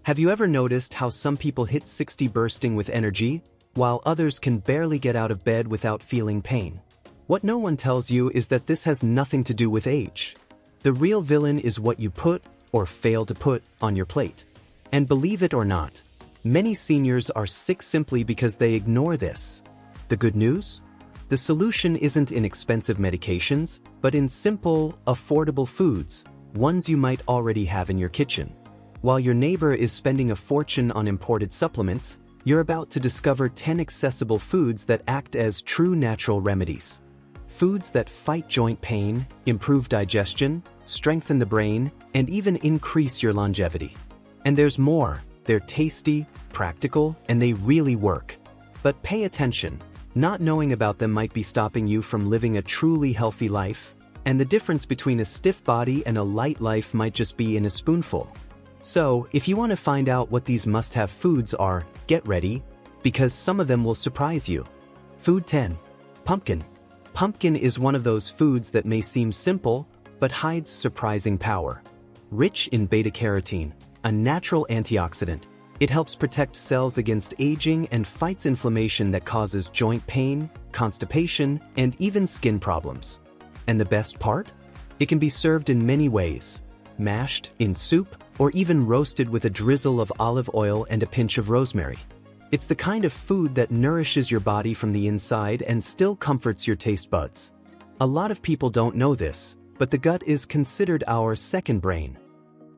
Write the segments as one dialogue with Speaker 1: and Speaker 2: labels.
Speaker 1: Have you ever noticed how some people hit 60 bursting with energy, while others can barely get out of bed without feeling pain? What no one tells you is that this has nothing to do with age. The real villain is what you put, or fail to put, on your plate. And believe it or not, many seniors are sick simply because they ignore this. The good news? The solution isn't in expensive medications, but in simple, affordable foods, ones you might already have in your kitchen. While your neighbor is spending a fortune on imported supplements, you're about to discover 10 accessible foods that act as true natural remedies. Foods that fight joint pain, improve digestion, strengthen the brain, and even increase your longevity. And there's more. They're tasty, practical, and they really work. But pay attention. Not knowing about them might be stopping you from living a truly healthy life, and the difference between a stiff body and a light life might just be in a spoonful. So, if you want to find out what these must-have foods are, get ready, because some of them will surprise you. Food 10. Pumpkin. Pumpkin is one of those foods that may seem simple, but hides surprising power. Rich in beta-carotene, a natural antioxidant, it helps protect cells against aging and fights inflammation that causes joint pain, constipation, and even skin problems. And the best part? It can be served in many ways: mashed, in soup, or even roasted with a drizzle of olive oil and a pinch of rosemary. It's the kind of food that nourishes your body from the inside and still comforts your taste buds. A lot of people don't know this, but the gut is considered our second brain.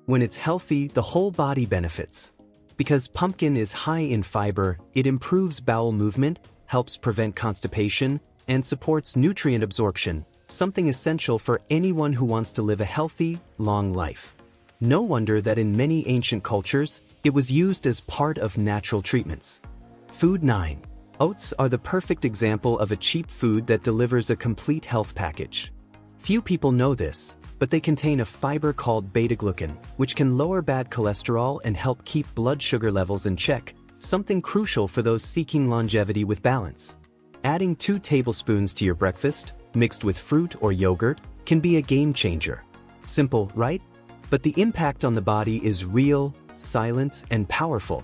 Speaker 1: When it's healthy, the whole body benefits. Because pumpkin is high in fiber, it improves bowel movement, helps prevent constipation, and supports nutrient absorption, something essential for anyone who wants to live a healthy, long life. No wonder that in many ancient cultures, it was used as part of natural treatments. Food 9. Oats are the perfect example of a cheap food that delivers a complete health package. Few people know this, but they contain a fiber called beta-glucan, which can lower bad cholesterol and help keep blood sugar levels in check, something crucial for those seeking longevity with balance. Adding 2 tablespoons to your breakfast, mixed with fruit or yogurt, can be a game changer. Simple, right? But the impact on the body is real, silent, and powerful.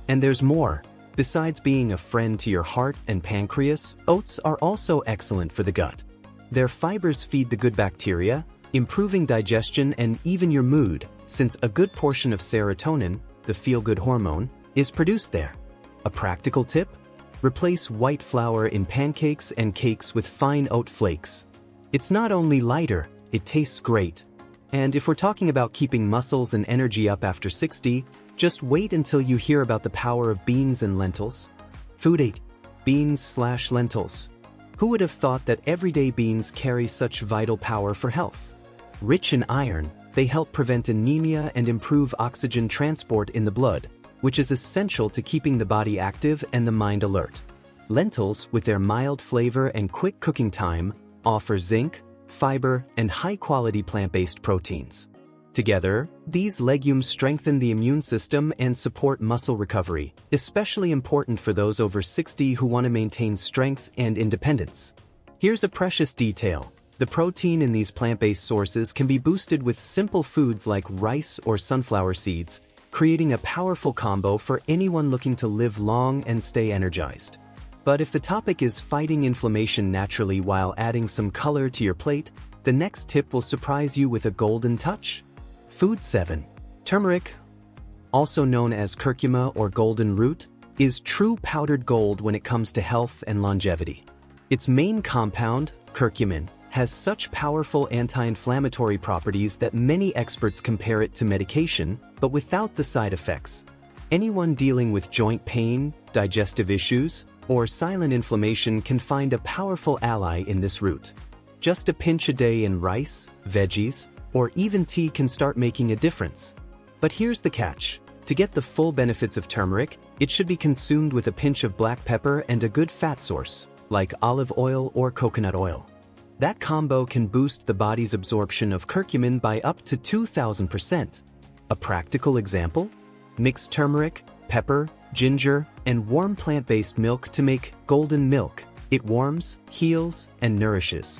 Speaker 1: And there's more. Besides being a friend to your heart and pancreas, oats are also excellent for the gut. Their fibers feed the good bacteria, improving digestion and even your mood, since a good portion of serotonin, the feel-good hormone, is produced there. A practical tip? Replace white flour in pancakes and cakes with fine oat flakes. It's not only lighter, it tastes great. And if we're talking about keeping muscles and energy up after 60, just wait until you hear about the power of beans and lentils. Food 8. Beans/lentils. Who would have thought that everyday beans carry such vital power for health? Rich in iron, they help prevent anemia and improve oxygen transport in the blood, which is essential to keeping the body active and the mind alert. Lentils, with their mild flavor and quick cooking time, offer zinc, fiber, and high-quality plant-based proteins. Together, these legumes strengthen the immune system and support muscle recovery, especially important for those over 60 who want to maintain strength and independence. Here's a precious detail. The protein in these plant-based sources can be boosted with simple foods like rice or sunflower seeds, creating a powerful combo for anyone looking to live long and stay energized. But if the topic is fighting inflammation naturally while adding some color to your plate, the next tip will surprise you with a golden touch. Food 7. Turmeric, also known as curcuma or golden root, is true powdered gold when it comes to health and longevity. Its main compound, curcumin, has such powerful anti-inflammatory properties that many experts compare it to medication, but without the side effects. Anyone dealing with joint pain, digestive issues, or silent inflammation can find a powerful ally in this root. Just a pinch a day in rice, veggies, or even tea can start making a difference. But here's the catch. To get the full benefits of turmeric, it should be consumed with a pinch of black pepper and a good fat source, like olive oil or coconut oil. That combo can boost the body's absorption of curcumin by up to 2,000%. A practical example? Mix turmeric, pepper, ginger, and warm plant-based milk to make golden milk. It warms, heals, and nourishes.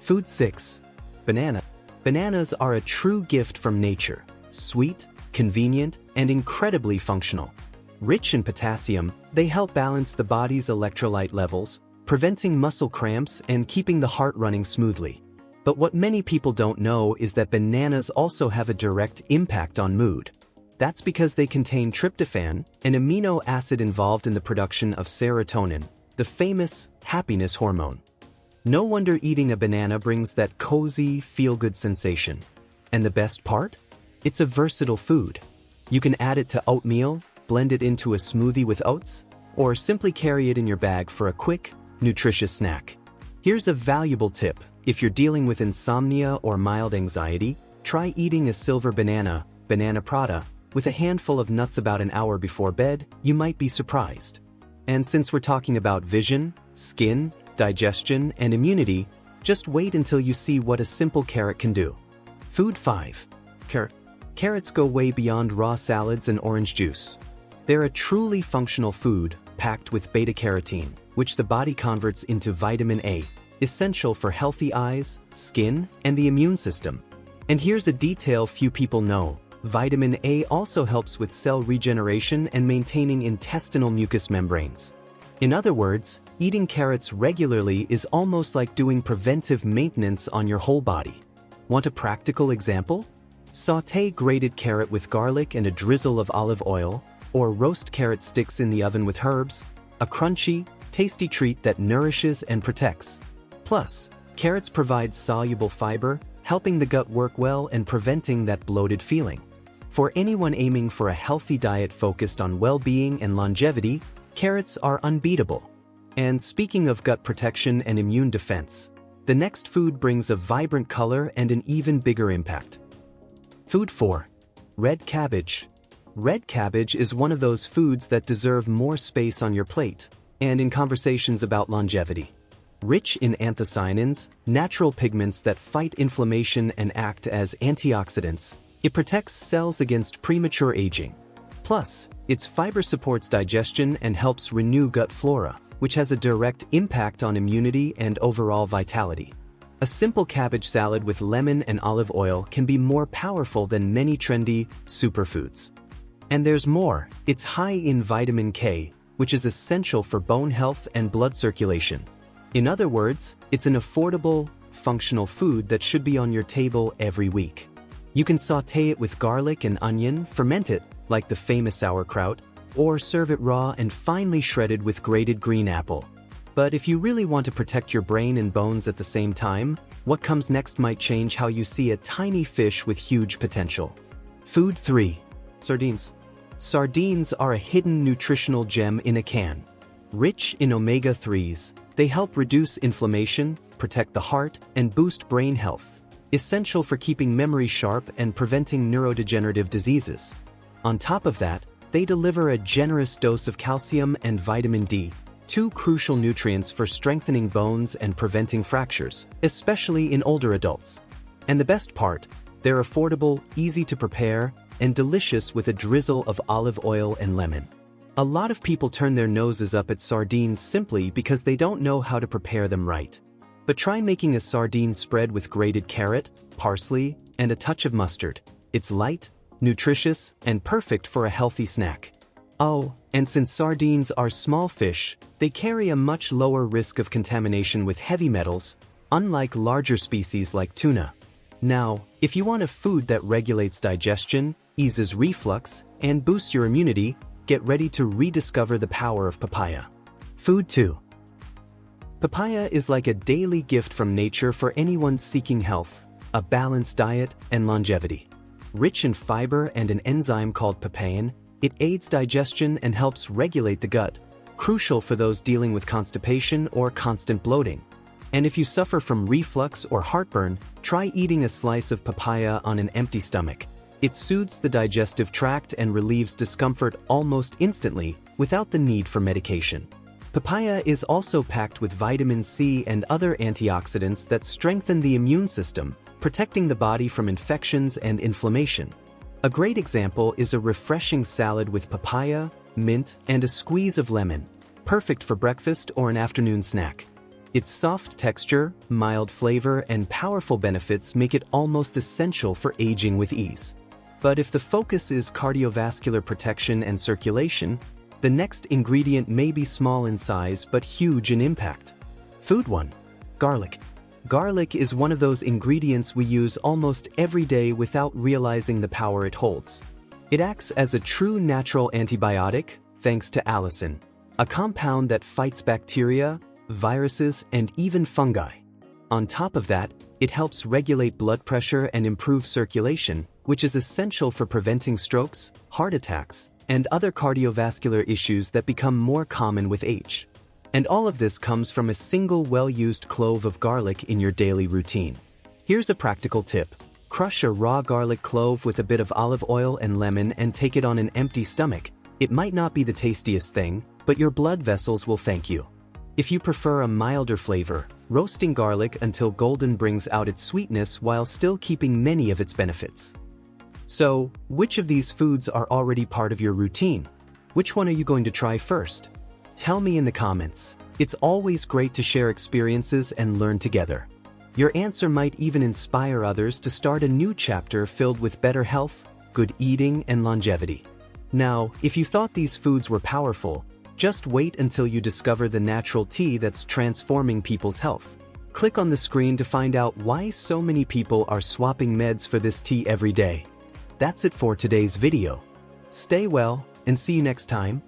Speaker 1: Food 6. Banana. Bananas are a true gift from nature. Sweet, convenient, and incredibly functional. Rich in potassium, they help balance the body's electrolyte levels, preventing muscle cramps and keeping the heart running smoothly. But what many people don't know is that bananas also have a direct impact on mood. That's because they contain tryptophan, an amino acid involved in the production of serotonin, the famous happiness hormone. No wonder eating a banana brings that cozy, feel-good sensation. And the best part? It's a versatile food. You can add it to oatmeal, blend it into a smoothie with oats, or simply carry it in your bag for a quick, nutritious snack. Here's a valuable tip. If you're dealing with insomnia or mild anxiety, try eating a silver banana, banana prata, with a handful of nuts about an hour before bed. You might be surprised. And since we're talking about vision, skin, digestion, and immunity, just wait until you see what a simple carrot can do. Food 5. Carrots go way beyond raw salads and orange juice. They're a truly functional food, packed with beta-carotene, which the body converts into vitamin A, essential for healthy eyes, skin, and the immune system. And here's a detail few people know. Vitamin A also helps with cell regeneration and maintaining intestinal mucous membranes. In other words, eating carrots regularly is almost like doing preventive maintenance on your whole body. Want a practical example? Sauté grated carrot with garlic and a drizzle of olive oil, or roast carrot sticks in the oven with herbs, a crunchy, tasty treat that nourishes and protects. Plus, carrots provide soluble fiber, helping the gut work well and preventing that bloated feeling. For anyone aiming for a healthy diet focused on well-being and longevity, carrots are unbeatable. And speaking of gut protection and immune defense, the next food brings a vibrant color and an even bigger impact. Food 4. Red cabbage. Red cabbage is one of those foods that deserve more space on your plate, and in conversations about longevity. Rich in anthocyanins, natural pigments that fight inflammation and act as antioxidants, it protects cells against premature aging. Plus, its fiber supports digestion and helps renew gut flora, which has a direct impact on immunity and overall vitality. A simple cabbage salad with lemon and olive oil can be more powerful than many trendy superfoods. And there's more. It's high in vitamin K, which is essential for bone health and blood circulation. In other words, it's an affordable, functional food that should be on your table every week. You can sauté it with garlic and onion, ferment it, like the famous sauerkraut, or serve it raw and finely shredded with grated green apple. But if you really want to protect your brain and bones at the same time, what comes next might change how you see a tiny fish with huge potential. Food 3. Sardines. Sardines are a hidden nutritional gem in a can. Rich in omega-3s, they help reduce inflammation, protect the heart, and boost brain health, essential for keeping memory sharp and preventing neurodegenerative diseases. On top of that, they deliver a generous dose of calcium and vitamin D, two crucial nutrients for strengthening bones and preventing fractures, especially in older adults. And the best part, they're affordable, easy to prepare, and delicious with a drizzle of olive oil and lemon. A lot of people turn their noses up at sardines simply because they don't know how to prepare them right. But try making a sardine spread with grated carrot, parsley, and a touch of mustard. It's light, nutritious, and perfect for a healthy snack. Oh, and since sardines are small fish, they carry a much lower risk of contamination with heavy metals, unlike larger species like tuna. Now, if you want a food that regulates digestion, eases reflux, and boosts your immunity, get ready to rediscover the power of papaya. Food 2. Papaya is like a daily gift from nature for anyone seeking health, a balanced diet, and longevity. Rich in fiber and an enzyme called papain, it aids digestion and helps regulate the gut, crucial for those dealing with constipation or constant bloating. And if you suffer from reflux or heartburn, try eating a slice of papaya on an empty stomach. It soothes the digestive tract and relieves discomfort almost instantly without the need for medication. Papaya is also packed with vitamin C and other antioxidants that strengthen the immune system, protecting the body from infections and inflammation. A great example is a refreshing salad with papaya, mint, and a squeeze of lemon, perfect for breakfast or an afternoon snack. Its soft texture, mild flavor, and powerful benefits make it almost essential for aging with ease. But if the focus is cardiovascular protection and circulation, the next ingredient may be small in size but huge in impact. Food 1. Garlic. Garlic is one of those ingredients we use almost every day without realizing the power it holds. It acts as a true natural antibiotic, thanks to allicin, a compound that fights bacteria, viruses, and even fungi. On top of that, it helps regulate blood pressure and improve circulation, which is essential for preventing strokes, heart attacks, and other cardiovascular issues that become more common with age. And all of this comes from a single well-used clove of garlic in your daily routine. Here's a practical tip. Crush a raw garlic clove with a bit of olive oil and lemon and take it on an empty stomach. It might not be the tastiest thing, but your blood vessels will thank you. If you prefer a milder flavor, roasting garlic until golden brings out its sweetness while still keeping many of its benefits. So, which of these foods are already part of your routine? Which one are you going to try first? Tell me in the comments. It's always great to share experiences and learn together. Your answer might even inspire others to start a new chapter filled with better health, good eating, and longevity. Now, if you thought these foods were powerful, just wait until you discover the natural tea that's transforming people's health. Click on the screen to find out why so many people are swapping meds for this tea every day. That's it for today's video. Stay well, and see you next time.